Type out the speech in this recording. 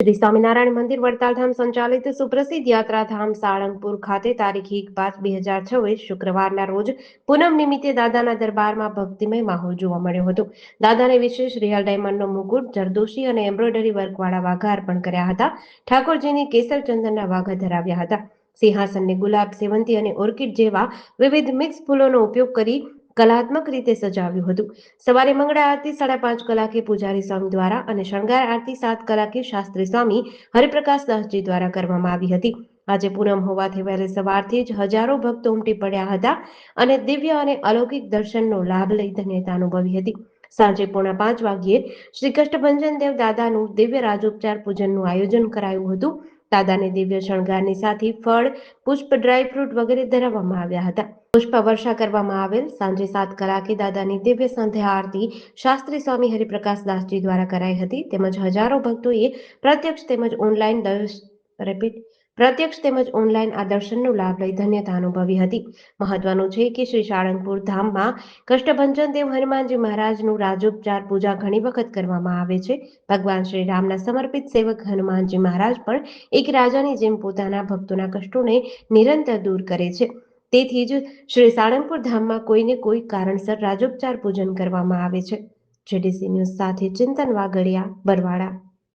શ્રી સ્વામિનારાયણ મંદિર વડતાલ સંચાલિત સુપ્રસિદ્ધ યાત્રાધામ સાળંગપુર ખાતે તારીખ 1/5/2026 શુક્રવારના રોજ પૂનમ નિમિત્તે દાદાના દરબારમાં ભક્તિમય માહોલ જોવા મળ્યો હતો। દાદાને વિશેષ રિયલ ડાયમંડનો મુકુટ, જરદોશી અને એમ્બ્રોઇડરી વર્કવાળા વાઘા અર્પણ કર્યા હતા। ઠાકોરજીની કેસર ચંદનના વાઘા ધરાવ્યા હતા। સિંહાસનને ગુલાબ, સેવંતી અને ઓર્કિડ જેવા વિવિધ મિક્સ ફૂલોનો ઉપયોગ કરી કલાત્મક રીતે સજાવ્યું હતું। સવારે મંગળા આરતી 5:30 કલાકે પૂજારી સ્વામી દ્વારા અને શણગાર આરતી 7 કલાકે શાસ્ત્રી સ્વામી હરિપ્રકાશ દાસજી દ્વારા કરવામાં આવી હતી। આજે પૂનમ હોવાથી વહેલી સવારથી જ હજારો ભક્તો ઉમટી પડ્યા હતા અને દિવ્ય અને અલૌકિક દર્શનનો લાભ લઈ ધન્યતા અનુભવી હતી। સાંજે 4:45 વાગ્યે શ્રી કષ્ટભંજન દેવ દાદાનું દિવ્ય રાજોપચાર પૂજનનું આયોજન કરાયું હતું। દાદાને દિવ્ય શણગારની સાથે ફળ, પુષ્પ, ડ્રાયફ્રૂટ વગેરે ધરાવવામાં આવ્યા હતા। પુષ્પ વર્ષા કરવામાં આવેલ। સાંજે 7 કલાકે દાદાની દિવ્ય સંધ્યા આરતી શાસ્ત્રી સ્વામી હરિપ્રકાશ દાસજી દ્વારા કરાઈ હતી। તેમજ હજારો ભક્તોએ પ્રત્યક્ષ તેમજ ઓનલાઈન આ દર્શનનો લાભ લઈ ધન્યતા અનુભવી હતી। મહત્વનું છે કે શ્રી સાળંગપુર ધામમાં કષ્ટભંજન દેવ હનુમાનજી મહારાજનું રાજોપચાર પૂજા ઘણી વખત કરવામાં આવે છે। ભગવાન શ્રી રામના સમર્પિત સેવક હનુમાનજી મહારાજ પણ એક રાજાની જેમ પોતાના ભક્તોના કષ્ટોને નિરંતર દૂર કરે છે। તેથી જ શ્રી સાળંગપુર ધામમાં કોઈને કોઈ કારણસર રાજોપચાર પૂજન કરવામાં આવે છે। જેડીસી ન્યૂઝ સાથે ચિંતન વાગડિયા, બરવાડા।